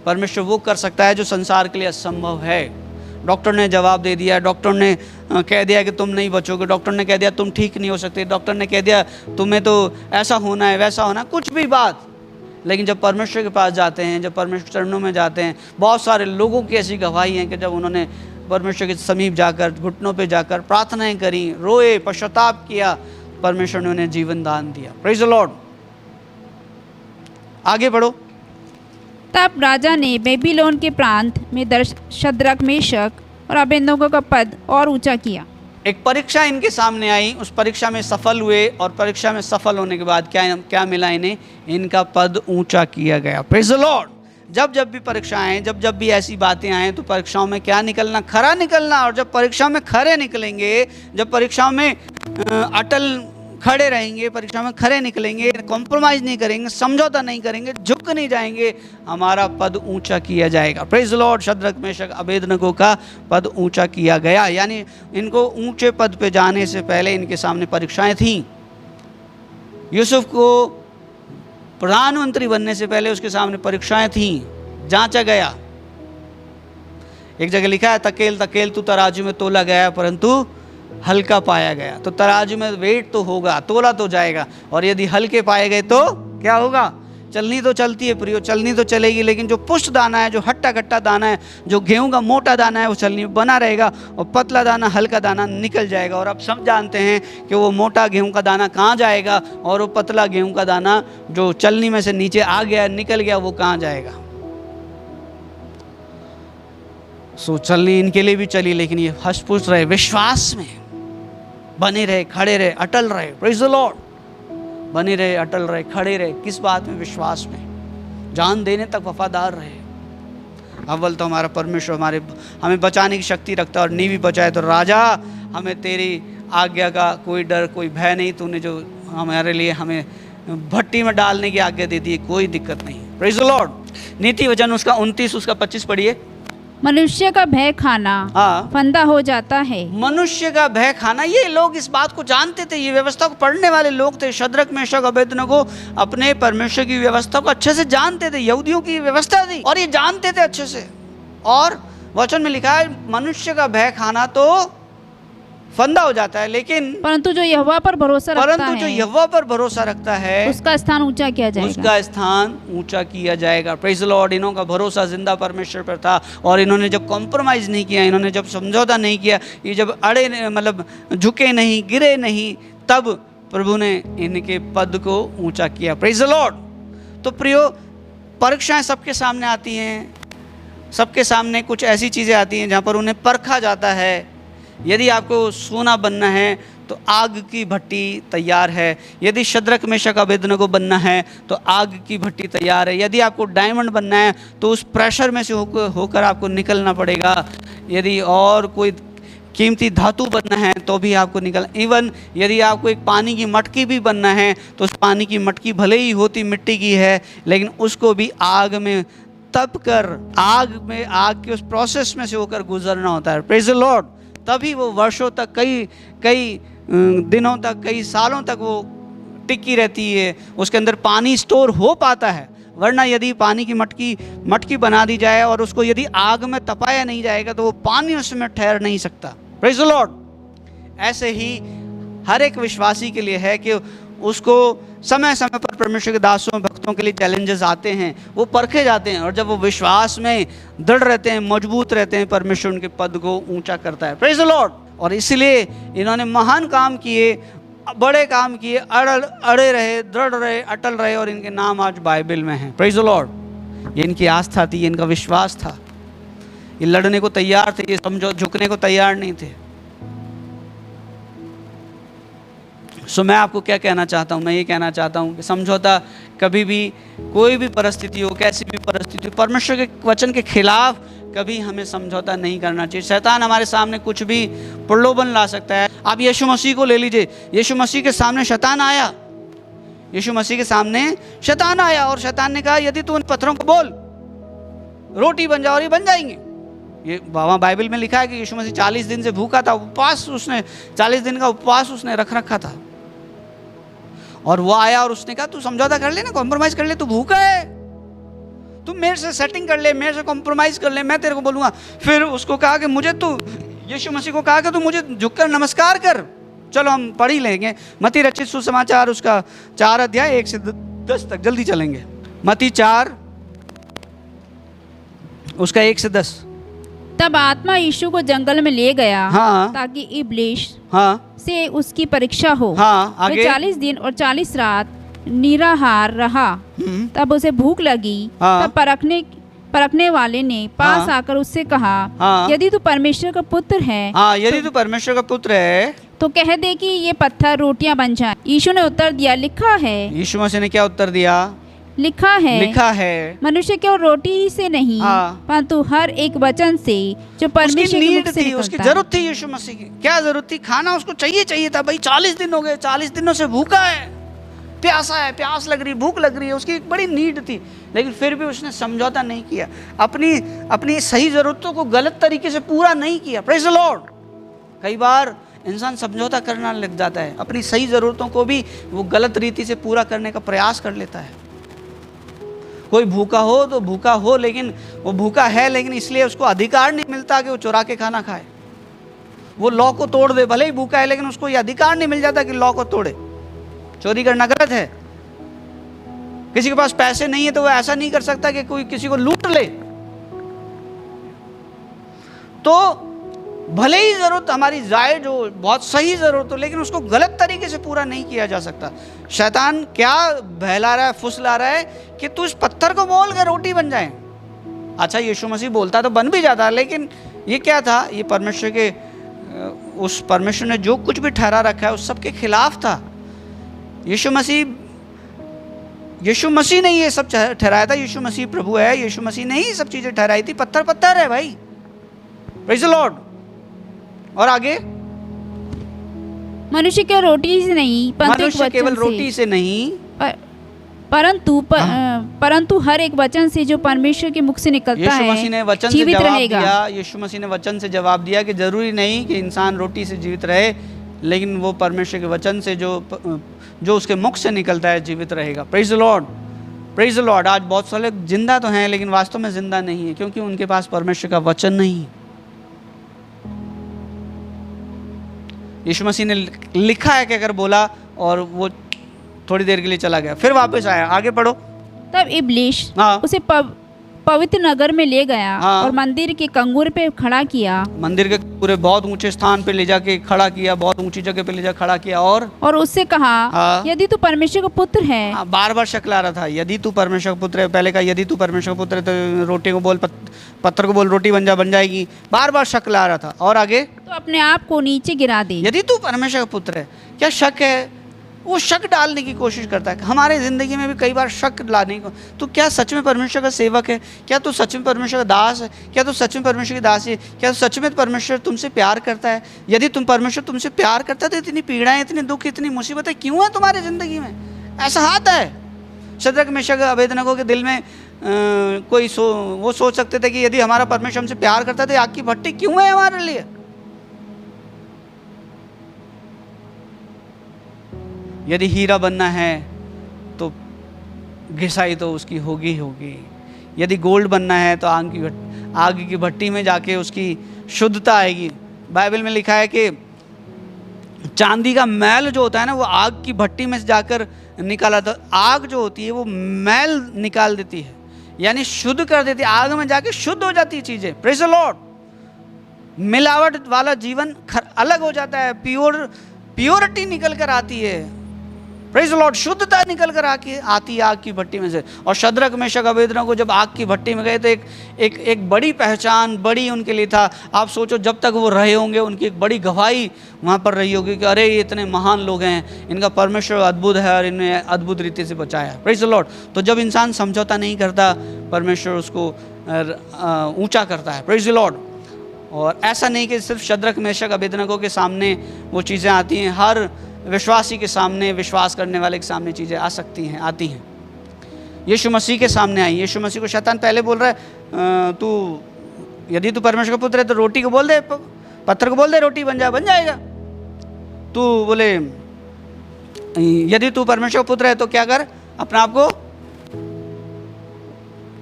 परमेश्वर वो कर सकता है जो संसार के लिए असंभव है। डॉक्टर ने जवाब दे दिया, डॉक्टर ने कह दिया कि तुम नहीं बचोगे, डॉक्टर ने कह दिया तुम ठीक नहीं हो सकते, डॉक्टर ने कह दिया तुम्हें तो ऐसा होना है वैसा होना, कुछ भी बात। लेकिन जब परमेश्वर के पास जाते हैं, जब परमेश्वर चरणों में जाते हैं, बहुत सारे लोगों की ऐसी गवाही है कि जब उन्होंने परमेश्वर के समीप जाकर घुटनों पे जाकर प्रार्थनाएं करी, रोए, पश्चाताप किया, परमेश्वर ने उन्हें जीवन दान दिया। Praise the Lord. आगे बढ़ो। तब राजा ने बेबीलोन के प्रांत में शद्रक, मेशक और अबेदनगो का पद और ऊंचा किया। एक परीक्षा इनके सामने आई, उस परीक्षा में सफल हुए और परीक्षा में सफल होने के बाद क्या मिला इन्हें? इनका पद ऊंचा किया गया। Praise the Lord. जब जब भी परीक्षाएं, जब जब भी ऐसी बातें आएँ तो परीक्षाओं में क्या निकलना? खरा निकलना। और जब परीक्षा में खरे निकलेंगे, जब परीक्षाओं में अटल खड़े रहेंगे, परीक्षा में खरे निकलेंगे, कॉम्प्रोमाइज़ नहीं करेंगे, समझौता नहीं करेंगे, झुक नहीं जाएंगे, हमारा पद ऊंचा किया जाएगा। Praise the Lord. Shadrach, Meshach, Abednego का पद ऊंचा किया गया। यानी इनको ऊंचे पद पे जाने से पहले इनके सामने परीक्षाएं थीं। यूसुफ को प्रधानमंत्री बनने से पहले उसके सामने परीक्षाएं थीं, जांचा गया। एक जगह लिखा है, तकेल तकेल तू तराजू में तोला गया परंतु हल्का पाया गया। तो तराजू में वेट तो होगा, तोला तो जाएगा, और यदि हल्के पाए गए तो क्या होगा? चलनी तो चलती है प्रियो, चलनी तो चलेगी, लेकिन जो पुष्ट दाना है, जो हट्टा कट्टा दाना है, जो गेहूं का मोटा दाना है, वो चलनी में बना रहेगा, और पतला दाना, हल्का दाना निकल जाएगा। और अब सब जानते हैं कि वो मोटा गेहूं का दाना कहाँ जाएगा और वो पतला गेहूं का दाना जो चलनी में से नीचे आ गया, निकल गया, वो कहाँ जाएगा। सो चलनी इनके लिए भी चली, लेकिन ये हष्ट पुष्ट रहे, विश्वास में बने रहे, खड़े रहे, अटल रहे। Praise the Lord. बने रहे, अटल रहे, खड़े रहे। किस बात में? विश्वास में। जान देने तक वफादार रहे। अव्वल तो हमारा परमेश्वर हमें बचाने की शक्ति रखता है, और नहीं भी बचाए तो राजा हमें तेरी आज्ञा का कोई डर, कोई भय नहीं। तूने जो हमारे लिए हमें भट्टी में डालने की आज्ञा दे दी है, कोई दिक्कत नहीं। Praise the Lord. नीति वचन उसका 29 उसका 25 पढ़िए। मनुष्य का भय खाना फंदा हो जाता है। मनुष्य का भय खाना, ये लोग इस बात को जानते थे, ये व्यवस्था को पढ़ने वाले लोग थे। शद्रक, मेशक, अबेदनगो अपने परमेश्वर की व्यवस्था को अच्छे से जानते थे। यहूदियों की व्यवस्था थी और ये जानते थे अच्छे से। और वचन में लिखा है मनुष्य का भय खाना तो फंदा हो जाता है, लेकिन परंतु जो यहोवा पर भरोसा रखता है उसका स्थान ऊंचा किया जाएगा। उसका स्थान ऊंचा किया जाएगा। Praise the Lord. इन्हों का भरोसा जिंदा परमेश्वर पर था, और इन्होंने जब कॉम्प्रोमाइज नहीं किया, इन्होंने जब समझौता नहीं किया, ये जब झुके नहीं, गिरे नहीं, तब प्रभु ने इनके पद को ऊंचा किया। Praise the Lord. तो प्रियो, परीक्षाएं सबके सामने आती हैं, सबके सामने कुछ ऐसी चीज़ें आती हैं जहाँ पर उन्हें परखा जाता है। यदि आपको सोना बनना है तो आग की भट्टी तैयार है। यदि शद्रक, मेशक, अबेदनगो बनना है तो आग की भट्टी तैयार है। यदि आपको डायमंड बनना है तो उस प्रेशर में से होकर आपको निकलना पड़ेगा। यदि और कोई कीमती धातु बनना है तो भी आपको इवन यदि आपको एक पानी की मटकी भी बनना है तो उस पानी की मटकी भले ही होती मिट्टी की है, लेकिन उसको भी आग में तप कर, आग के उस प्रोसेस में से होकर गुजरना होता है। Praise the Lord. तभी वो वर्षों तक, कई दिनों तक, कई सालों तक वो टिकी रहती है, उसके अंदर पानी स्टोर हो पाता है। वरना यदि पानी की मटकी बना दी जाए और उसको यदि आग में तपाया नहीं जाएगा तो वो पानी उसमें ठहर नहीं सकता। Praise the Lord. ऐसे ही हर एक विश्वासी के लिए है कि उसको समय समय पर परमेश्वर के दासों, भक्तों के लिए चैलेंजेस आते हैं, वो परखे जाते हैं, और जब वो विश्वास में दृढ़ रहते हैं, मजबूत रहते हैं, परमेश्वर उनके पद को ऊंचा करता है। Praise the Lord. और इसलिए इन्होंने महान काम किए, बड़े काम किए, अड़े रहे, दृढ़ रहे, अटल रहे, और इनके नाम आज बाइबल में हैं। Praise the Lord. ये इनकी आस्था थी, इनका विश्वास था। ये लड़ने को तैयार थे, ये समझो झुकने को तैयार नहीं थे। सो मैं आपको क्या कहना चाहता हूँ? मैं ये कहना चाहता हूँ कि समझौता कभी भी, कोई भी परिस्थिति हो, कैसी भी परिस्थिति हो, परमेश्वर के वचन के खिलाफ कभी हमें समझौता नहीं करना चाहिए। शैतान हमारे सामने कुछ भी प्रलोभन ला सकता है। आप यीशु मसीह को ले लीजिए। यीशु मसीह के सामने शैतान आया, यीशु मसीह के सामने शैतान आया, और शैतान ने कहा यदि तू उन पत्थरों को बोल रोटी बन जाओ, और ये बन जाएंगे। ये वहाँ बाइबल में लिखा है कि यीशु मसीह 40 दिन से भूखा था, उपवास उसने 40 दिन का उपवास उसने रखा था, और वो आया और उसने कहा तू समझौता कर ले ना, कॉम्प्रोमाइज कर ले, तू भूखा है, तुम मेरे से सेटिंग कर ले, मेरे से कॉम्प्रोमाइज कर ले, मैं तेरे को बोलूँगा। फिर उसको कहा कि मुझे तू, यीशु मसीह को कहा कि तू मुझे झुककर नमस्कार कर। चलो हम पढ़ ही लेंगे मत्ती रचित सुसमाचार उसका 4 अध्याय 1 से 10 तक, जल्दी चलेंगे। मत्ती 4 उसका 1 से 10। तब आत्मा यीशु को जंगल में ले गया, हाँ। ताकि इब्लीस हाँ से उसकी परीक्षा हो। हाँ, आगे। वे 40 दिन और 40 रात निराहार रहा। तब उसे भूख लगी। हाँ। तब परखने वाले ने पास हाँ। आकर उससे कहा, हाँ। यदि तू परमेश्वर का पुत्र है हाँ, यदि तू परमेश्वर का पुत्र है तो कह दे कि ये पत्थर रोटियां बन जाए। यीशु ने उत्तर दिया, लिखा है। यीशु मसीह ने क्या उत्तर दिया? लिखा है मनुष्य केवल रोटी ही से नहीं, हाँ। परंतु हर एक वचन से जो परमेश्वर उसकी के नीड मुख से थी, उसकी निकलता है। जरूरत थी यीशु मसीह की। क्या जरूरत थी? खाना उसको चाहिए था भाई। 40 दिन हो गए, 40 दिनों से भूखा है, प्यासा है, प्यास लग रही, भूख लग रही है, उसकी एक बड़ी नीड थी। लेकिन फिर भी उसने समझौता नहीं किया, अपनी सही जरूरतों को गलत तरीके से पूरा नहीं किया। Praise the Lord. कई बार इंसान समझौता करना लग जाता है, अपनी सही जरूरतों को भी वो गलत रीति से पूरा करने का प्रयास कर लेता है। कोई भूखा हो तो भूखा हो, लेकिन वो भूखा है, लेकिन इसलिए उसको अधिकार नहीं मिलता कि वो चुरा के खाना खाए। वो लॉ को तोड़ दे, भले ही भूखा है, लेकिन उसको ये अधिकार नहीं मिल जाता कि लॉ को तोड़े। चोरी करना गलत है। किसी के पास पैसे नहीं है तो वो ऐसा नहीं कर सकता कि कोई किसी को लूट ले। तो भले ही जरूरत हमारी जायज हो, बहुत सही जरूरत हो, लेकिन उसको गलत तरीके से पूरा नहीं किया जा सकता। शैतान क्या बहला रहा है, फुसला रहा है कि तू इस पत्थर को बोल के रोटी बन जाए। अच्छा, यीशु मसीह बोलता तो बन भी जाता, लेकिन ये क्या था? ये परमेश्वर के, उस परमेश्वर ने जो कुछ भी ठहरा रखा है उस सब के खिलाफ था। यीशु मसीह ने ये सब ठहराया था। यीशु मसीह प्रभु है, यीशु मसीह ने ही सब चीजें ठहराई थी। पत्थर पत्थर है भाई। Praise the Lord. और आगे, मनुष्य केवल रोटी से नहीं, मनुष्य केवल रोटी से नहीं, परंतु हर एक वचन से जो परमेश्वर के मुख से निकलता है, यीशु मसीह ने वचन से जीवित जवाब रहेगा। दिया। यीशु मसीह ने वचन से जवाब दिया कि जरूरी नहीं कि इंसान रोटी से जीवित रहे, लेकिन वो परमेश्वर के वचन से जो उसके मुख से निकलता है जीवित रहेगा। Praise the Lord, praise the Lord. आज बहुत सारे जिंदा तो हैं, लेकिन वास्तव में जिंदा नहीं है, क्योंकि उनके पास परमेश्वर का वचन नहीं है। यीशु मसीह ने लिखा है कि अगर बोला और वो थोड़ी देर के लिए चला गया, फिर वापस आया। आगे पढ़ो। तब इब्लीस हाँ। उसे पवित्र नगर में ले गया, हाँ। और मंदिर के कंगूर पे खड़ा किया, मंदिर के पूरे बहुत ऊंचे स्थान पे ले जाके खड़ा किया, बहुत ऊंची जगह पे ले जा खड़ा किया, और उससे कहा, हाँ। यदि तू परमेश्वर का पुत्र है। बार बार शक ला रहा था, यदि तू परमेश्वर का पुत्र है। पहले कहा यदि तू परमेश्वर का पुत्र है तो रोटी को बोल, पत्थर को बोल रोटी बन जाएगी। बार बार शक ला रहा था। और आगे, तो अपने आप को नीचे गिरा दे। यदि तू परमेश्वर का पुत्र है। क्या शक है? वो शक डालने की कोशिश करता है। हमारे ज़िंदगी में भी कई बार शक लाने को, तो क्या सच में परमेश्वर का सेवक है? क्या तू सच में परमेश्वर का दास है? क्या तू सच में परमेश्वर की दासी है? क्या सच में परमेश्वर तुमसे प्यार करता है? यदि परमेश्वर तुमसे प्यार करता है तो इतनी पीड़ाएं, इतने दुख, इतनी मुसीबतें क्यों है तुम्हारी ज़िंदगी में? ऐसा हाथ है। शद्रक मेशक अबेदनगो के दिल में वो सोच सकते थे कि यदि हमारा परमेश्वर हमसे प्यार करता है तो आग की भट्टी क्यों है हमारे लिए? यदि हीरा बनना है तो घिसाई तो उसकी होगी। यदि गोल्ड बनना है तो आग की भट्टी में जाके उसकी शुद्धता आएगी। बाइबल में लिखा है कि चांदी का मैल जो होता है ना, वो आग की भट्टी में से जाकर निकाला था। आग जो होती है वो मैल निकाल देती है, यानी शुद्ध कर देती है। आग में जाके शुद्ध हो जाती है चीज़ें। Praise the Lord. मिलावट वाला जीवन अलग हो जाता है, प्योरिटी निकल कर आती है। Praise the Lord. शुद्धता निकल कर आती है आग की भट्टी में से। और शद्रक मेशक अबेदनगो जब आग की भट्टी में गए तो एक बड़ी पहचान, बड़ी उनके लिए था। आप सोचो, जब तक वो रहे होंगे उनकी एक बड़ी गवाही वहाँ पर रही होगी कि अरे ये इतने महान लोग हैं, इनका परमेश्वर अद्भुत है और इन्हें अद्भुत रीति से बचाया। Praise the Lord. तो जब इंसान समझौता नहीं करता, परमेश्वर उसको ऊँचा करता है। Praise the Lord. और ऐसा नहीं कि सिर्फ शद्रक मेशक अबेदनगो के सामने वो चीज़ें आती हैं, हर विश्वासी के सामने, विश्वास करने वाले के सामने चीज़ें आती हैं। यीशु मसीह के सामने आई। यीशु मसीह को शैतान पहले बोल रहा है, यदि तू परमेश्वर का पुत्र है तो रोटी को बोल दे, पत्थर को बोल दे रोटी बन जाएगा। तू बोले यदि तू परमेश्वर का पुत्र है तो क्या कर, अपने आप को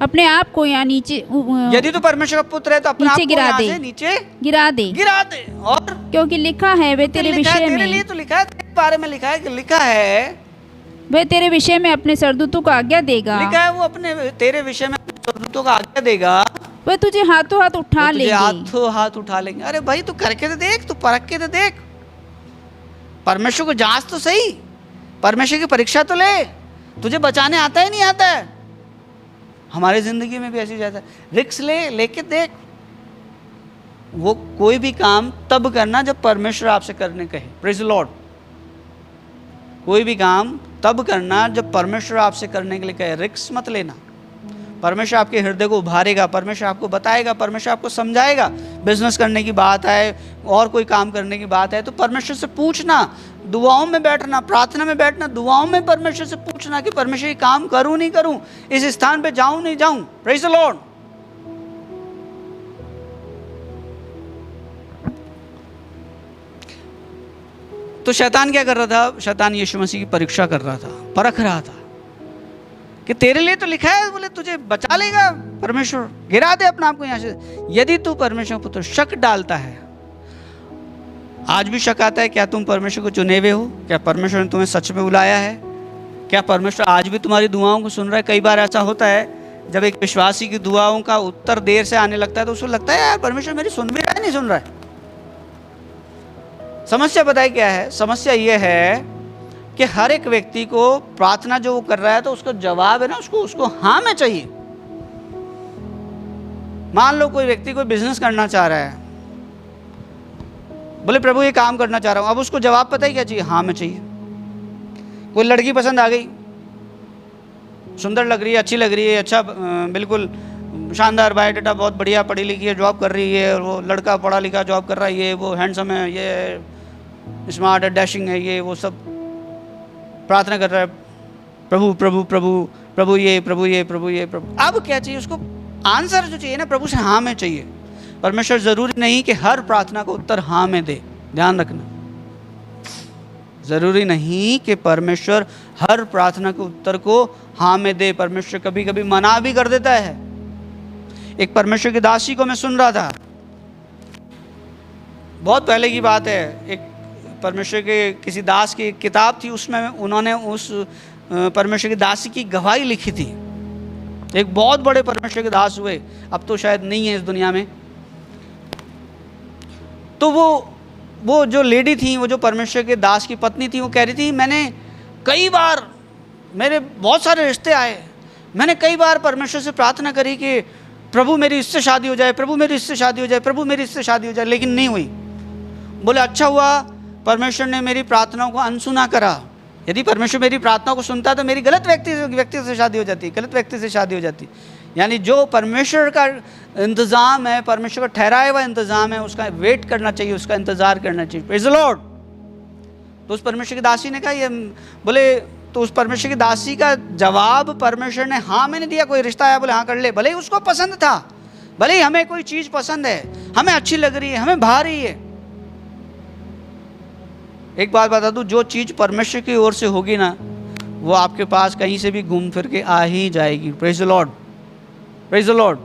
अपने आप को यहाँ नीचे यदि तू परमेश्वर का पुत्र है तो अपने आप नीचे को गिरा यहाँ दे। से नीचे गिरा दे, गिरा दे। और क्योंकि लिखा है वे तेरे लिखा है, विषय तेरे लिए में तो लिखा है, तेरे बारे में लिखा है कि लिखा है, वे तेरे विषय में अपने सरदूतों को आज्ञा देगा, लिखा है वो अपने तेरे विषय में सरदूतों का आज्ञा देगा, वे तुझे हाथों हाथ उठा वो तुझे लेंगे। हाथों हाथ उठा लेंगे। अरे भाई तू करके तो देख, तू परख के तो देख, परमेश्वर को जांच तो सही, परमेश्वर की परीक्षा तो ले, तुझे बचाने आता है नहीं आता है। हमारी जिंदगी में भी ऐसी जाता है, रिक्स लेके देख। वो कोई भी काम तब करना जब परमेश्वर आपसे करने कहे। Praise the Lord. कोई भी काम तब करना जब परमेश्वर आपसे करने के लिए कहे। रिक्स मत लेना। परमेश्वर आपके हृदय को उभारेगा, परमेश्वर आपको बताएगा, परमेश्वर आपको समझाएगा। बिजनेस करने की बात है और कोई काम करने की बात है तो परमेश्वर से पूछना, दुआओं में बैठना, प्रार्थना में बैठना, दुआओं में परमेश्वर से पूछना कि परमेश्वर ये काम करूं नहीं करूं, इस स्थान पे जाऊं नहीं जाऊं। Praise the Lord. तो शैतान क्या कर रहा था? शैतान यीशु मसीह की परीक्षा कर रहा था, परख रहा था कि तेरे लिए तो लिखा है, बोले तुझे बचा लेगा परमेश्वर, गिरा दे अपने आप को यहाँ से। यदि तू परमेश्वर पुत्र शक डालता है, आज भी शक आता है, क्या तुम परमेश्वर को चुने हुए हो? क्या परमेश्वर ने तुम्हें सच में बुलाया है? क्या परमेश्वर आज भी तुम्हारी दुआओं को सुन रहा है? कई बार ऐसा होता है जब एक विश्वासी की दुआओं का उत्तर देर से आने लगता है तो उसको लगता है यार परमेश्वर मेरी सुन भी रहा है नहीं सुन रहा है। समस्या बताए क्या है? समस्या ये है कि हर एक व्यक्ति को प्रार्थना जो वो कर रहा है तो उसका जवाब है ना, उसको हाँ में चाहिए। मान लो कोई व्यक्ति कोई बिजनेस करना चाह रहा है, बोले प्रभु ये काम करना चाह रहा हूं, अब उसको जवाब पता ही क्या चाहिए? हाँ में चाहिए। कोई लड़की पसंद आ गई, सुंदर लग रही है, अच्छी लग रही है, अच्छा बिल्कुल शानदार बायोडाटा, बहुत बढ़िया, पढ़ी लिखी है, जॉब कर रही है, और वो लड़का पढ़ा लिखा जॉब कर रहा है, ये वो हैंडसम है, ये स्मार्ट है, डैशिंग है, ये वो सब। प्रार्थना कर रहा है, प्रभु प्रभु प्रभु प्रभु ये प्रभु ये प्रभु ये प्रभु। अब क्या चाहिए उसको? आंसर जो चाहिए ना प्रभु से हाँ में चाहिए। परमेश्वर जरूरी नहीं कि हर प्रार्थना को उत्तर हाँ में दे, ध्यान रखना। जरूरी नहीं कि परमेश्वर हर प्रार्थना के उत्तर को हाँ में दे। परमेश्वर कभी कभी मना भी कर देता है। एक परमेश्वर की दासी को मैं सुन रहा था, बहुत पहले की बात है, एक परमेश्वर के किसी दास की किताब थी, उसमें उन्होंने उस परमेश्वर की दासी की गवाही लिखी थी। एक बहुत बड़े परमेश्वर के दास हुए, अब तो शायद नहीं है इस दुनिया में। तो वो जो लेडी थी, वो जो परमेश्वर के दास की पत्नी थी, वो कह रही थी मैंने कई बार, मेरे बहुत सारे रिश्ते आए, मैंने कई बार परमेश्वर से प्रार्थना करी कि प्रभु मेरी इससे शादी हो जाए, प्रभु मेरी इससे शादी हो जाए, प्रभु मेरी इससे शादी हो जाए, लेकिन नहीं हुई। बोले अच्छा हुआ परमेश्वर ने मेरी प्रार्थनाओं को अनसुना करा। यदि परमेश्वर मेरी प्रार्थनाओं को सुनता तो मेरी गलत व्यक्ति से शादी हो जाती, गलत व्यक्ति से शादी हो जाती। यानी जो परमेश्वर का इंतज़ाम है, परमेश्वर का ठहराया हुआ इंतज़ाम है, उसका वेट करना चाहिए, उसका इंतज़ार करना चाहिए। Praise the Lord. तो उस परमेश्वर की दासी ने कहा, ये बोले, तो उस परमेश्वर की दासी का जवाब परमेश्वर ने हाँ में नहीं दिया। कोई रिश्ता आया, बोले हाँ कर ले, भले ही उसको पसंद था, भले ही हमें कोई चीज़ पसंद है, हमें अच्छी लग रही है, हमें भा रही है। एक बात बता दूं, जो चीज़ परमेश्वर की ओर से होगी ना, वो आपके पास कहीं से भी घूम फिर के आ ही जाएगी। Praise the Lord, praise the Lord.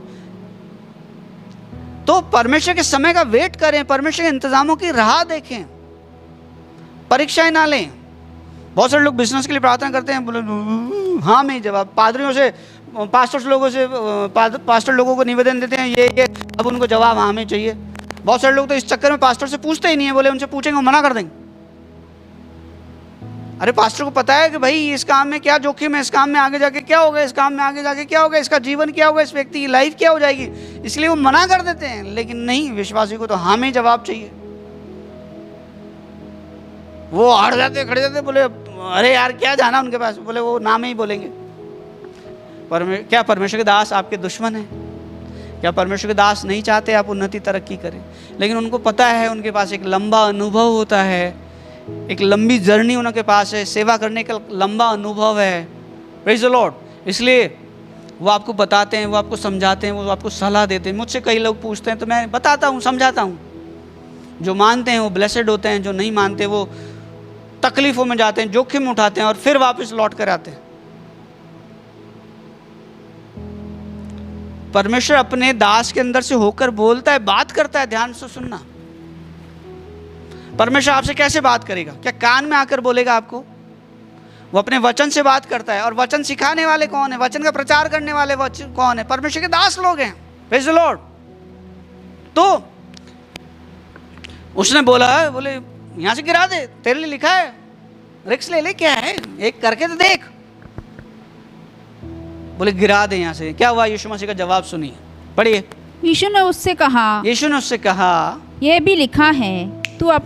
तो परमेश्वर के समय का वेट करें, परमेश्वर के इंतजामों की राह देखें, परीक्षाएं ना लें। बहुत सारे लोग बिजनेस के लिए प्रार्थना करते हैं, बोले हाँ में जवाब। पादरियों से, पास्टर लोगों को निवेदन देते हैं ये, अब उनको जवाब हाँ में चाहिए। बहुत सारे लोग तो इस चक्कर में पास्टर से पूछते ही नहीं है, बोले उनसे पूछेंगे वो मना कर देंगे। अरे पास्टर को पता है कि भाई इस काम में क्या जोखिम है, इस काम में आगे जाके क्या होगा, इस काम में आगे जाके क्या होगा, इसका जीवन क्या होगा, इस व्यक्ति की लाइफ क्या हो जाएगी, इसलिए वो मना कर देते हैं। लेकिन नहीं, विश्वासी को तो हाँ में जवाब चाहिए। वो अड़ जाते, खड़े जाते, बोले अरे यार क्या जाना उनके पास, बोले वो नाम ही बोलेंगे। क्या परमेश्वर के दास आपके दुश्मन है? क्या परमेश्वर के दास नहीं चाहते आप उन्नति तरक्की करें? लेकिन उनको पता है, उनके पास एक लंबा अनुभव होता है, एक लंबी जर्नी उनके पास है, सेवा करने का लंबा अनुभव है। Praise the Lord. इसलिए वो आपको बताते हैं, वो आपको समझाते हैं, वो आपको सलाह देते हैं। मुझसे कई लोग पूछते हैं तो मैं बताता हूँ, समझाता हूँ। जो मानते हैं वो ब्लेसेड होते हैं, जो नहीं मानते वो तकलीफ़ों में जाते हैं, जोखिम उठाते हैं और फिर वापस लौट कर आते हैं। परमेश्वर अपने दास के अंदर से होकर बोलता है, बात करता है। ध्यान से सुनना, परमेश्वर आपसे कैसे बात करेगा? क्या कान में आकर बोलेगा आपको? वो अपने वचन से बात करता है। और वचन सिखाने वाले कौन है? वचन का प्रचार करने वाले वचन कौन है? परमेश्वर के दास लोग हैं। Praise the Lord. तो उसने बोला, बोले यहां से गिरा दे, तेरे लिए लिखा है, रिक्स ले ले, क्या है, एक करके तो देख। बोले गिरा दे यहां से। क्या हुआ? यीशु मसीह का जवाब सुनिए, पढ़िए। यीशु ने उससे कहा, यीशु ने उससे कहा, यह भी लिखा है,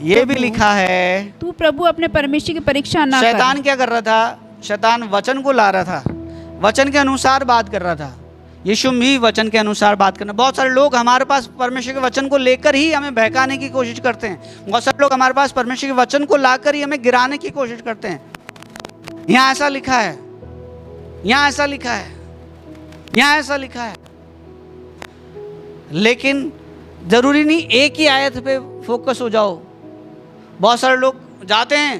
ये भी लिखा है, तू प्रभु अपने परमेश्वर की परीक्षा ना कर। शैतान क्या कर रहा था? शैतान वचन को ला रहा था, वचन के अनुसार बात कर रहा था। यीशु भी वचन के अनुसार बात करना। बहुत सारे लोग हमारे पास परमेश्वर के वचन को लेकर ही हमें बहकाने की कोशिश करते हैं। बहुत सारे लोग हमारे पास परमेश्वर के वचन को लाकर ही हमें गिराने की कोशिश करते हैं। यहाँ ऐसा लिखा है, यहाँ ऐसा लिखा है, यहाँ ऐसा लिखा है। लेकिन जरूरी नहीं एक ही आयत पे फोकस हो जाओ। बहुत सारे लोग जाते हैं,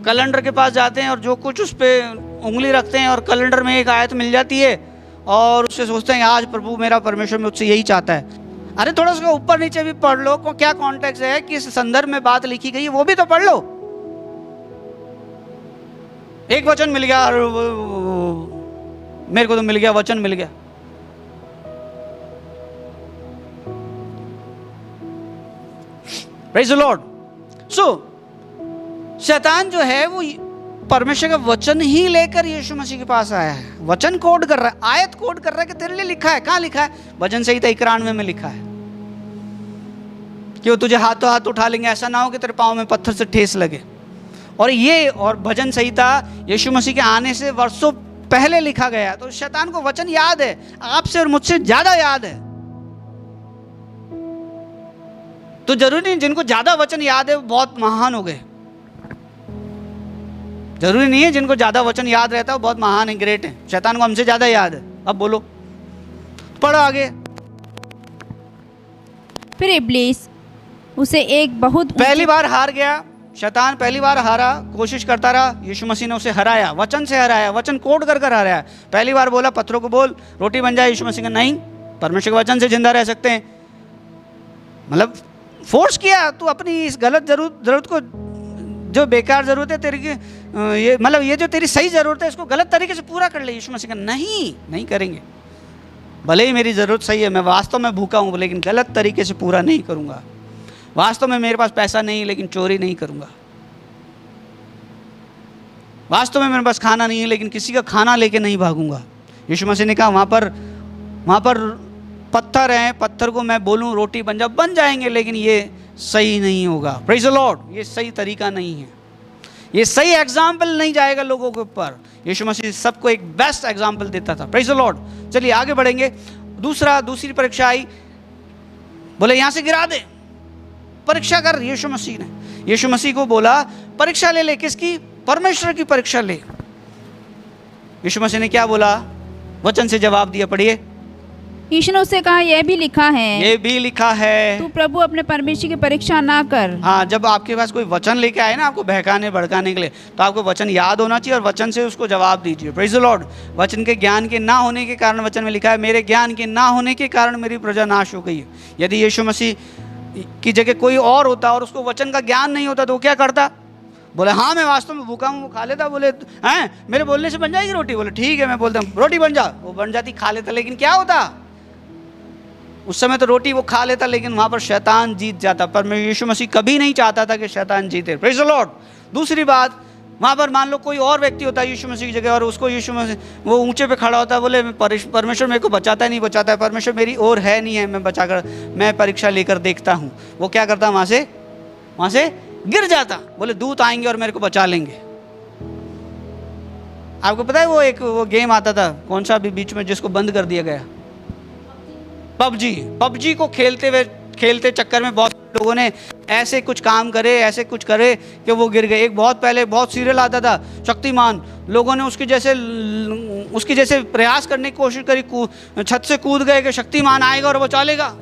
कैलेंडर के पास जाते हैं और जो कुछ उस पर उंगली रखते हैं और कैलेंडर में एक आयत मिल जाती है और उससे सोचते हैं आज प्रभु मेरा परमेश्वर मुझसे यही चाहता है। अरे थोड़ा सा ऊपर नीचे भी पढ़ लो, क्या कॉन्टेक्स्ट है, किस संदर्भ में बात लिखी गई है, वो भी तो पढ़ लो। एक वचन मिल गया, मेरे को तो मिल गया, वचन मिल गया। Praise the Lord. सो शैतान जो है वो परमेश्वर का वचन ही लेकर यीशु मसीह के पास आया है। वचन कोड कर रहा है, आयत कोड कर रहा है कि तेरे लिए लिखा है। कहाँ लिखा है? वचन संहिता 91 में लिखा है कि वो तुझे हाथों हाथ उठा लेंगे, ऐसा ना हो कि तेरे पाँव में पत्थर से ठेस लगे। और भजन संहिता यीशु मसीह के आने से वर्षों पहले लिखा गया। तो शैतान को वचन याद है, आपसे और मुझसे ज्यादा याद है। तो जरूरी नहीं जिनको ज्यादा वचन याद है वो बहुत महान हो गए। जरूरी नहीं है जिनको ज्यादा वचन याद रहता है वो बहुत महान है, ग्रेट है। शैतान को हमसे ज्यादा याद है। अब बोलो, पढ़ो आगे। फिर इब्लीस उसे एक बहुत पहली बार हार गया शैतान, पहली बार हारा, कोशिश करता रहा। यीशु मसीह ने उसे हराया, वचन से हराया, वचन कोड कर कर हराया। पहली बार बोला पत्थरों को बोल रोटी बन जाए, यीशु मसीह का नहीं, परमेश्वर के वचन से जिंदा रह सकते हैं। मतलब फोर्स किया, तू अपनी इस गलत जरूरत को, जो बेकार जरूरत है तेरी की, ये मतलब ये जो तेरी सही जरूरत है इसको गलत तरीके से पूरा कर ले। यीशु मसीह का नहीं करेंगे। भले ही मेरी ज़रूरत सही है, मैं वास्तव में भूखा हूँ, लेकिन गलत तरीके से पूरा नहीं करूँगा। वास्तव में मेरे पास पैसा नहीं, लेकिन चोरी नहीं करूँगा। वास्तव में मेरे पास खाना नहीं है, लेकिन किसी का खाना लेके नहीं भागूंगा। यीशु मसीह ने कहा वहाँ पर पत्थर हैं, पत्थर को मैं बोलूँ रोटी बन जाओ, बन जाएंगे, लेकिन ये सही नहीं होगा। Praise the Lord. ये सही तरीका नहीं है, ये सही एग्जाम्पल नहीं जाएगा लोगों के ऊपर। यीशु मसीह सबको एक बेस्ट एग्जाम्पल देता था। Praise the Lord. चलिए आगे बढ़ेंगे। दूसरी परीक्षा आई, बोले यहाँ से गिरा दे, परीक्षा कर। यीशु मसीह ने यीशु मसीह को बोला परीक्षा ले ले। किसकी? परमेश्वर की परीक्षा ले। यीशु मसीह ने क्या बोला? वचन से जवाब दिया, पढ़िए। यीशु ने उससे कहा, यह भी लिखा है, ये भी लिखा है, तू प्रभु अपने परमेश्वर की परीक्षा ना कर। हाँ, जब आपके पास कोई वचन लेके आए ना आपको बहकाने भड़काने के लिए, तो आपको वचन याद होना चाहिए और वचन से उसको जवाब दीजिए। Praise the Lord. वचन के ज्ञान के ना होने के कारण, वचन में लिखा है, मेरे ज्ञान के ना होने के कारण मेरी प्रजा नाश हो गई है। यदि यीशु मसीह की जगह कोई और होता और उसको वचन का ज्ञान नहीं होता तो वो क्या करता? बोले हाँ मैं वास्तव में भूखा हूँ, वो खा लेता। बोले हैं मेरे बोलने से बन जाएगी रोटी? बोले ठीक है, मैं बोलता हूँ रोटी बन जा, वो बन जाती, खा लेता। लेकिन क्या होता उस समय? तो रोटी वो खा लेता, लेकिन वहाँ पर शैतान जीत जाता। पर यीशु मसीह कभी नहीं चाहता था कि शैतान जीते। Praise the Lord. दूसरी बात, वहाँ पर मान लो कोई और व्यक्ति होता है यीशु मसीह की जगह और उसको यीशु मसीह वो ऊंचे पे खड़ा होता है, बोले परमेश्वर मेरे को बचाता है, नहीं बचाता है, परमेश्वर मेरी ओर है नहीं है, मैं परीक्षा लेकर देखता हूँ। वो क्या करता? वहाँ से गिर जाता। बोले दूत आएंगे और मेरे को बचा लेंगे। आपको पता है वो गेम आता था, कौन सा अभी बीच में, जिसको बंद कर दिया गया, पबजी को खेलते चक्कर में बहुत लोगों ने ऐसे कुछ काम करे, ऐसे कुछ करे कि वो गिर गए। एक बहुत पहले बहुत सीरियल आता था शक्तिमान, लोगों ने उसके जैसे प्रयास करने की कोशिश करी, छत से कूद गए कि शक्तिमान आएगा और बचा लेगा।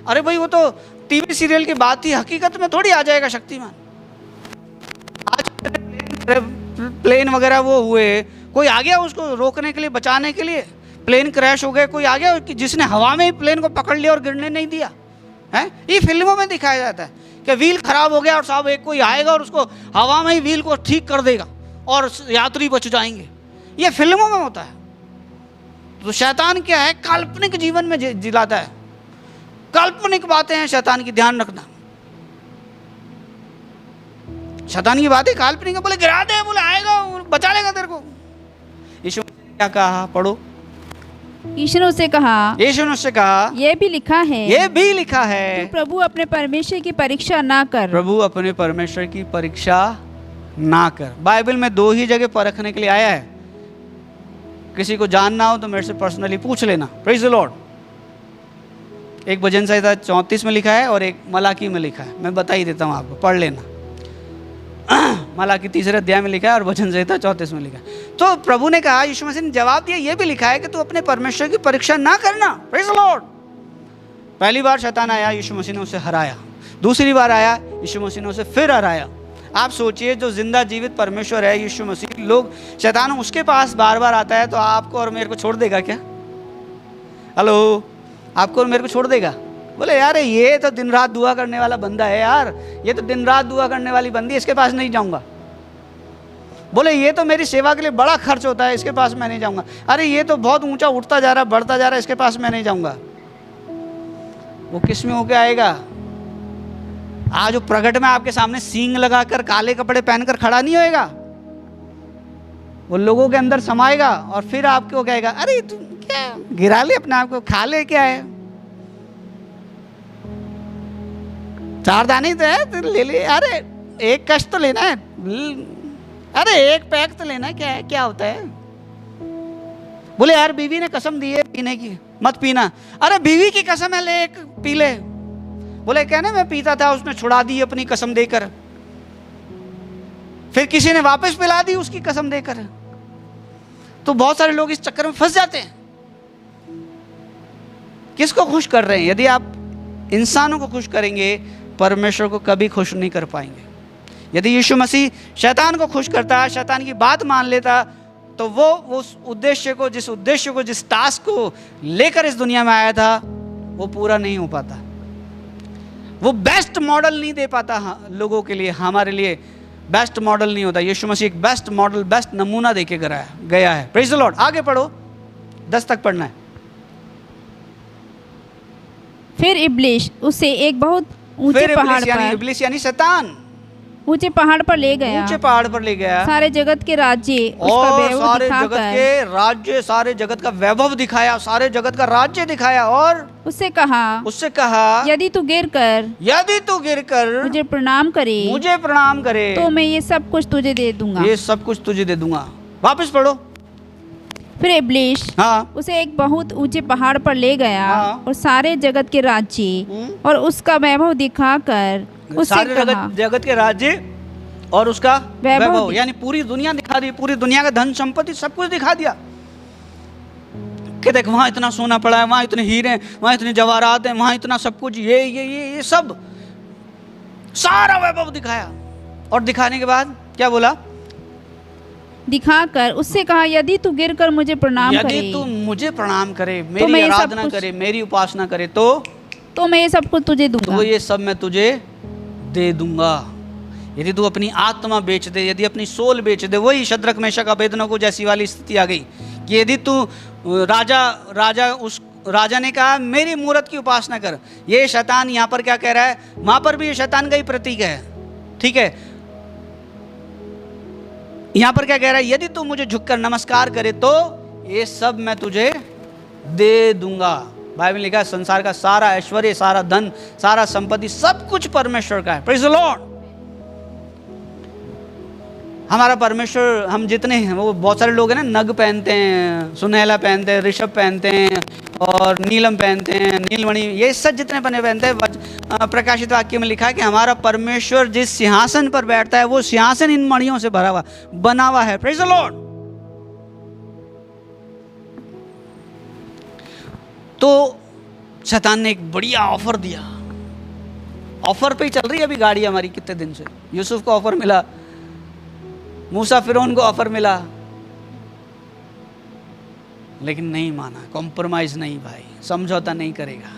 अरे भाई वो तो टीवी सीरियल की बात थी, हकीकत में थोड़ी आ जाएगा शक्तिमान। आज प्लेन वगैरह वो हुए, कोई आ गया उसको रोकने के लिए, बचाने के लिए? प्लेन क्रैश हो गए, कोई आ गया कि जिसने हवा में ही प्लेन को पकड़ लिया और गिरने नहीं दिया है? ये फिल्मों में दिखाया जाता है कि व्हील खराब हो गया और साहब एक कोई आएगा और उसको हवा में ही व्हील को ठीक कर देगा और यात्री बच जाएंगे। ये फिल्मों में होता है। तो शैतान क्या है? काल्पनिक जीवन में जिलाता है, काल्पनिक बातें हैं शैतान की, ध्यान रखना। शैतान की बातें काल्पनिक है, बोले गिरा दे, बोले आएगा बचा लेगा तेरे को। यीशु ने क्या कहा? पढ़ो। यीशु ने उससे कहा, यीशु ने उससे कहा, ये भी लिखा है, ये भी लिखा है, तू प्रभु अपने परमेश्वर की परीक्षा ना कर। प्रभु अपने परमेश्वर की परीक्षा ना कर। बाइबल में 2 ही जगह परखने के लिए आया है। किसी को जानना हो तो मेरे से पर्सनली पूछ लेना। Praise the Lord. एक भजन संहिता 34 में लिखा है और एक मलाकी में लिखा है। मैं बता ही देता हूँ आपको, पढ़ लेना। मलाकी 3 अध्याय में लिखा है और भजन संहिता 34 में लिखा है। तो प्रभु ने कहा, यीशु मसीह ने जवाब दिया, ये भी लिखा है कि तू अपने परमेश्वर की परीक्षा ना करना। Praise the Lord. पहली बार शैतान आया, यीशु मसीह ने उसे हराया। दूसरी बार आया, यीशु मसीह ने उसे फिर हराया। आप सोचिए, जो जिंदा जीवित परमेश्वर है यीशु मसीह, लोग शैतान उसके पास बार बार आता है तो आपको और मेरे को छोड़ देगा क्या? हेलो, आपको और मेरे को छोड़ देगा? बोले यार ये तो दिन रात दुआ करने वाला बंदा है यार, ये तो दिन रात दुआ करने वाली बंदी, इसके पास नहीं जाऊंगा। बोले ये तो मेरी सेवा के लिए बड़ा खर्च होता है, इसके पास मैं नहीं जाऊंगा। अरे ये तो बहुत ऊंचा उठता जा रहा है, बढ़ता जा रहा है, इसके पास मैं नहीं जाऊंगा। वो किस में होके आएगा? आज जो प्रगट में आपके सामने सींग लगाकर काले कपड़े पहनकर खड़ा नहीं होएगा, वो लोगों के अंदर समाएगा और फिर आपको कहेगा, अरे तू क्या गिरा ले अपने आप को, खा ले, क्या है 4 दाने तो है तो ले ले। अरे एक कष्ट तो लेना है, अरे एक पैक तो लेना है, क्या है, क्या होता है? बोले यार बीवी ने कसम दी है पीने की, मत पीना। अरे बीवी की कसम है, ले एक पी ले। बोले कहने मैं पीता था, उसने छुड़ा दी अपनी कसम देकर, फिर किसी ने वापस पिला दी उसकी कसम देकर। तो बहुत सारे लोग इस चक्कर में फंस जाते हैं। किसको खुश कर रहे हैं? यदि आप इंसानों को खुश करेंगे, परमेश्वर को कभी खुश नहीं कर पाएंगे। यदि यीशु मसीह शैतान को खुश करता, शैतान की बात मान लेता, तो वो उस उद्देश्य को, जिस टास्क को लेकर इस दुनिया में आया था, वो पूरा नहीं हो पाता। वो बेस्ट मॉडल नहीं दे पाता लोगों के लिए, हमारे लिए बेस्ट मॉडल नहीं होता। यीशु मसीह एक बेस्ट मॉडल, बेस्ट नमूना देके गया है। Praise the Lord. आगे पढ़ो, 10 तक पढ़ना है। फिर इब्लीस उसे एक बहुत ऊंचे पहाड़ पर, इब्लीस यानी शैतान, ऊंचे पहाड़ पर ले गया, ऊंचे पहाड़ पर ले गया, सारे जगत के राज्य, और सारे जगत के राज्य, सारे जगत का वैभव दिखाया, सारे जगत का राज्य दिखाया, और उससे कहा यदि तू गिर कर मुझे प्रणाम करे तो मैं ये सब कुछ तुझे दे दूंगा। वापस पढ़ो। फिर इब्लीस उसे एक बहुत ऊंचे पहाड़ पर ले गया और सारे जगत के राज्य और उसका वैभव दिखाकर सारे जगत के राज्य और उसका वैभव यानी पूरी दुनिया दिखा दी, पूरी दुनिया का धन संपत्ति सब कुछ दिखा दिया कि देख वहां इतना सोना पड़ा है, वहां इतने हीरे हैं, वहां इतने जवाहरात हैं, वहां इतना सब कुछ, ये सब सारा वैभव दिखाया। और दिखाने के बाद क्या बोला? दिखाकर उससे कहा यदि तू गिरकर मुझे प्रणाम करे, मेरी आराधना करे, मेरी उपासना करे तो मैं ये सब कुछ तुझे दूंगा, तो ये सब मैं तुझे दे दूंगा। यदि तू अपनी आत्मा बेच दे, यदि अपनी सोल बेच दे, वही शद्रक मेशक अबेदनगो जैसी वाली स्थिति आ गई कि यदि तू उस राजा ने कहा मेरी मूरत की उपासना कर। ये शैतान यहाँ पर क्या कह रहा है? वहां पर भी ये शैतान का ही प्रतीक है, ठीक है। यहां पर क्या कह रहा है? यदि तू मुझे झुककर नमस्कार करे तो ये सब मैं तुझे दे दूंगा। बाइबल लिखा है संसार का सारा ऐश्वर्य, सारा धन, सारा संपत्ति, सब कुछ परमेश्वर का है। Praise the Lord. हमारा परमेश्वर, हम जितने हैं, वो बहुत सारे लोग हैं ना, नग पहनते हैं, सुनहला पहनते हैं, ऋषभ पहनते हैं और नीलम पहनते हैं, नीलमणि, ये सब जितने पहनते हैं। प्रकाशित वाक्य में लिखा है कि हमारा परमेश्वर जिस सिंहासन पर बैठता है वो सिंहासन इन मणियों से बना हुआ है। Praise the Lord. तो शैतान ने एक बढ़िया ऑफर दिया। ऑफर पे ही चल रही है अभी गाड़ी हमारी कितने दिन से। यूसुफ को ऑफर मिला, मूसा फिरौन को ऑफर मिला, लेकिन नहीं माना, कॉम्प्रोमाइज नहीं भाई, समझौता नहीं करेगा,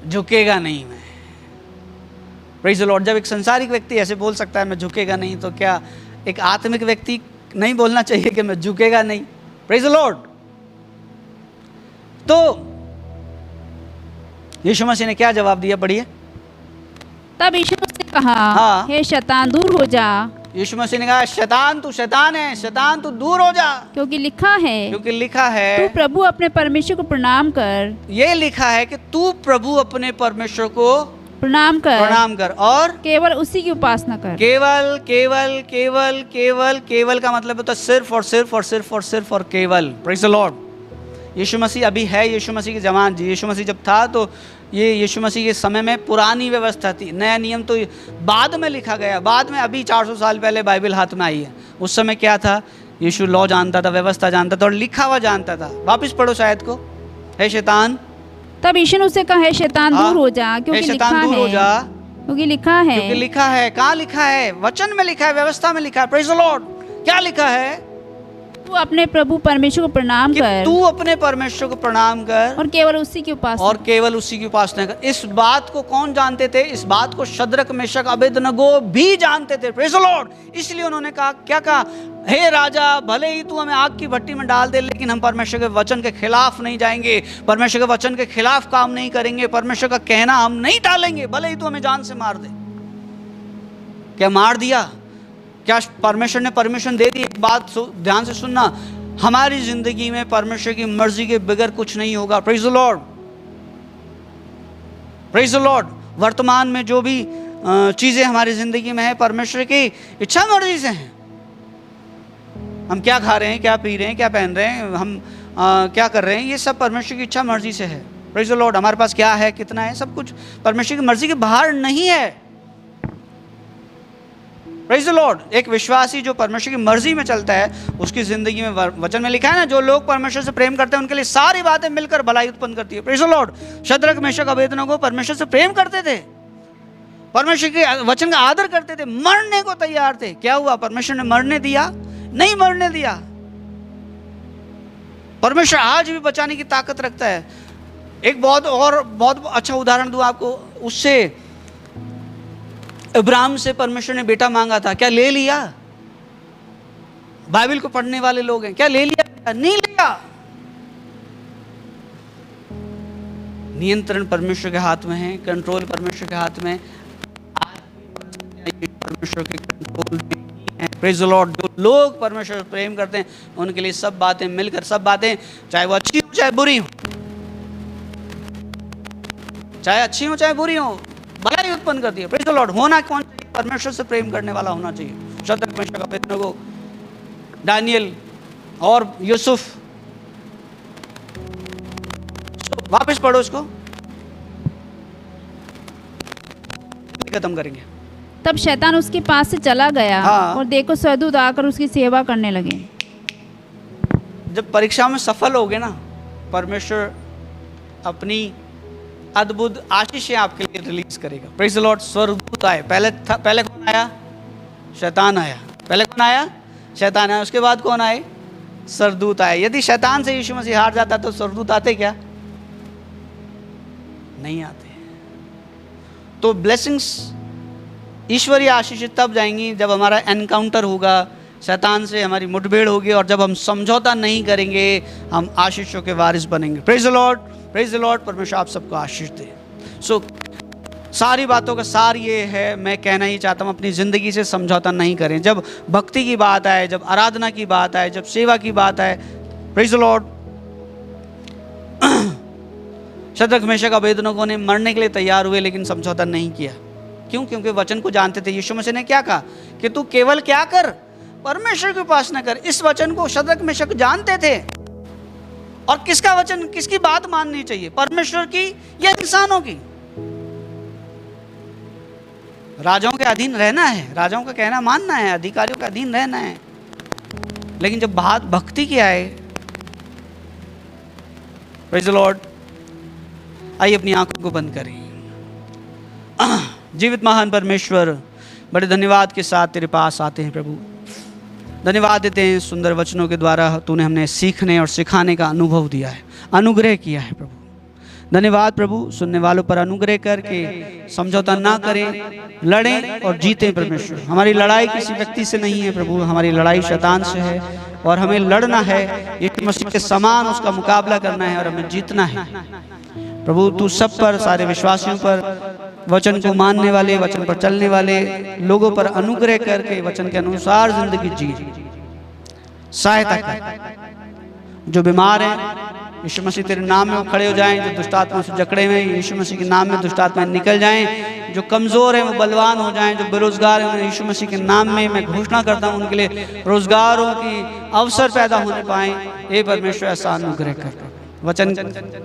झुकेगा नहीं मैं। Praise the Lord. जब एक संसारिक व्यक्ति ऐसे बोल सकता है मैं झुकेगा नहीं, तो क्या एक आत्मिक व्यक्ति नहीं बोलना चाहिए कि मैं झुकेगा नहीं? Praise the Lord. तो यीशु मसीह ने क्या जवाब दिया, पढ़िए। तब यीशु ने कहा, हे शैतान दूर हो जा। यीशु मसीह ने कहा, शैतान तू शैतान है, शैतान तू दूर हो जा, क्योंकि लिखा है तू प्रभु अपने परमेश्वर को प्रणाम कर। ये लिखा है कि तू प्रभु अपने परमेश्वर को प्रणाम कर और केवल उसी की उपासना कर। केवल केवल केवल केवल केवल का मतलब होता है सिर्फ और सिर्फ और सिर्फ और सिर्फ और केवल। Praise the Lord. Yeshu Masih अभी है, यीशु मसीह की जमान जी, यीशु मसीह जब था तो ये यीशु मसीह के समय में पुरानी व्यवस्था थी, नया नियम तो बाद में लिखा गया, बाद में अभी 400 साल पहले बाइबल हाथ में आई है। उस समय क्या था, यीशु लॉ जानता था, व्यवस्था जानता था और लिखा हुआ जानता था। वापस पढ़ो शायद को, है शैतान। तब यीशु ने उससे कहा, है शैतान दूर हो जा, क्योंकि लिखा है, क्योंकि लिखा है। कहाँ लिखा है? वचन में लिखा है, व्यवस्था में लिखा है। Praise the Lord. क्या लिखा है? तू अपने प्रभु परमेश्वर को प्रणाम कर, तू अपने परमेश्वर को प्रणाम कर और केवल उसी की उपासना कर। इस बात को कौन जानते थे? इस बात को शद्रक, मेशक, अबेदनगो भी जानते थे। Praise the Lord. इसलिए उन्होंने कहा, क्या कहा? हे राजा, भले ही तू हमें आग की भट्टी में डाल दे, लेकिन हम परमेश्वर के वचन के खिलाफ नहीं जाएंगे, परमेश्वर के वचन के खिलाफ काम नहीं करेंगे, परमेश्वर का कहना हम नहीं टालेंगे, भले ही तू हमें जान से मार दे। क्या मार दिया? क्या परमेश्वर ने परमिशन दे दी? एक बात ध्यान से सुनना, हमारी जिंदगी में परमेश्वर की मर्जी के बगैर कुछ नहीं होगा। Praise the Lord, praise the Lord. वर्तमान में जो भी चीजें हमारी जिंदगी में है, परमेश्वर की इच्छा मर्जी से हैं। हम क्या खा रहे हैं, क्या पी रहे हैं, क्या पहन रहे हैं, हम क्या कर रहे हैं, ये सब परमेश्वर की इच्छा मर्जी से है। Praise the Lord. हमारे पास क्या है, कितना है, सब कुछ परमेश्वर की मर्जी के बाहर नहीं है। Praise the Lord. एक विश्वासी जो परमेश्वर की मर्जी में चलता है, उसकी जिंदगी में वचन में लिखा है ना, जो लोग परमेश्वर से प्रेम करते हैं उनके लिए सारी बातें मिलकर भलाई उत्पन्न करती है। Praise the Lord. Shadrach, Meshach, Abednego परमेश्वर से प्रेम करते थे, परमेश्वर के वचन का आदर करते थे, मरने को तैयार थे। क्या हुआ? परमेश्वर ने मरने दिया? नहीं मरने दिया। परमेश्वर आज भी बचाने की ताकत रखता है। एक बहुत अच्छा उदाहरण दूं आपको, उससे इब्राहिम से परमेश्वर ने बेटा मांगा था, क्या ले लिया? बाइबल को पढ़ने वाले लोग हैं, क्या ले लिया? नहीं लिया। नियंत्रण परमेश्वर के हाथ में है, कंट्रोल परमेश्वर के हाथ में, परमेश्वर के कंट्रोल में है। Praise the Lord. जो लोग परमेश्वर से प्रेम करते हैं उनके लिए सब बातें मिलकर, सब बातें चाहे वो अच्छी हो चाहे बुरी हो, चाहे अच्छी हो चाहे बुरी हो, भलाई उत्पन्न करती है। Praise the Lord. होना कौन चाहिए? परमेश्वर से प्रेम करने वाला होना चाहिए। शद्रक, मेशक, अबेदनगो, दानियल और यूसुफ। वापस पढ़ो इसको, खत्म करेंगे। तब शैतान उसके पास से चला गया और देखो स्वर्गदूत आकर उसकी सेवा करने लगे। जब परीक्षा में सफल हो गए ना, परमेश्वर अपनी अद्भुत आशीषें आपके लिए रिलीज करेगा। Praise the Lord. स्वर्गदूत आए। पहले कौन आया? शैतान आया। पहले कौन आया? शैतान आया। उसके बाद कौन आए? स्वर्गदूत आए। यदि शैतान से यीशु मसीह हार जाता तो स्वर्गदूत आते क्या? नहीं आते। तो ब्लेसिंग्स, ईश्वरीय आशीष तब जाएंगी जब हमारा एनकाउंटर होगा, शैतान से हमारी मुठभेड़ होगी, और जब हम समझौता नहीं करेंगे हम आशीषों के वारिस बनेंगे। Praise the Lord, praise the Lord. परमेश्वर आप सबको आशीष दे। सारी बातों का सार ये है, मैं कहना ही चाहता हूँ, अपनी ज़िंदगी से समझौता नहीं करें। जब भक्ति की बात आए, जब आराधना की बात आए, जब सेवा की बात आए, praise the Lord. Shadrach, Meshach, Abednego ने मरने के लिए तैयार हुए लेकिन समझौता नहीं किया। क्यों? क्योंकि वचन को जानते थे। यीशु मसीह ने क्या कहा कि तू केवल क्या कर? परमेश्वर की उपासना कर। इस वचन को शद्रक, मेशक जानते थे। और किसका वचन, किसकी बात माननी चाहिए? परमेश्वर की या इंसानों की? राजाओं के अधीन रहना है, राजाओं का कहना मानना है, अधिकारियों के अधीन रहना है। लेकिन जब बात भक्ति की आए, प्रेज़ द लॉर्ड, आइए अपनी आंखों को बंद करें। जीवित महान परमेश्वर, बड़े धन्यवाद के साथ तेरे पास आते हैं प्रभु। धन्यवाद देते हैं सुंदर वचनों के द्वारा तूने हमने सीखने और सिखाने का अनुभव दिया है, अनुग्रह किया है प्रभु। धन्यवाद प्रभु, सुनने वालों पर अनुग्रह करके समझौता ना करें, लड़ें और जीतें परमेश्वर। हमारी लड़ाई किसी व्यक्ति से नहीं है प्रभु, हमारी लड़ाई शैतान से है और हमें लड़ना है, यीशु मसीह के समान उसका मुकाबला करना है और हमें जीतना है प्रभु। तू सब पर, सारे विश्वासियों पर, वचन को मानने वाले, वचन पर चलने वाले लोगों पर अनुग्रह करके वचन के अनुसार जिंदगी जिए, सहायता कर। जो बीमार हैं यीशु मसीह तेरे नाम में वो खड़े हो जाएं, जो दुष्ट आत्मा से जकड़े हुए हैं यीशु मसीह के नाम में दुष्ट आत्मा निकल जाएं, जो कमज़ोर हैं वो बलवान हो जाएं, जो बेरोजगार हैं यीशु मसीह के नाम में मैं घोषणा करता हूँ उनके लिए रोजगारों की अवसर पैदा होने पाएँ। हे परमेश्वर ऐसा अनुग्रह कर, वचन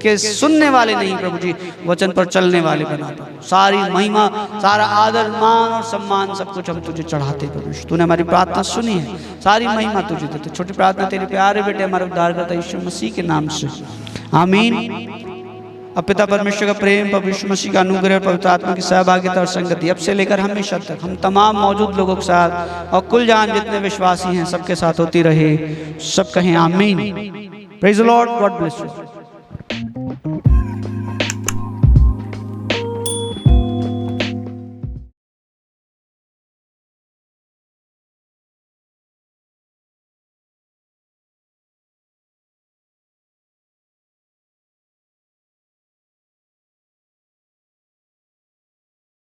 के सुनने वाले नहीं प्रभु जी, वचन पर चलने वाले बना दो। सारी महिमा, सारा आदर, मान और सम्मान सब कुछ हम तुझे चढ़ाते परमेश्वर। तूने हमारी प्रार्थना सुनी है, सारी महिमा तुझे देते। छोटी प्रार्थना तेरे प्यारे बेटे हमारे उद्धारकर्ता यीशु मसीह के नाम से, आमीन। अब पिता परमेश्वर का प्रेम, पवित्र यीशु मसीह का अनुग्रह, पवित्र आत्मा की सहभागिता और संगति अब से लेकर हमेशा तक हम तमाम मौजूद लोगों के साथ और कुल जान जितने विश्वासी हैं सबके साथ होती रहे। सब कहें आमीन। Praise the Lord, God bless you.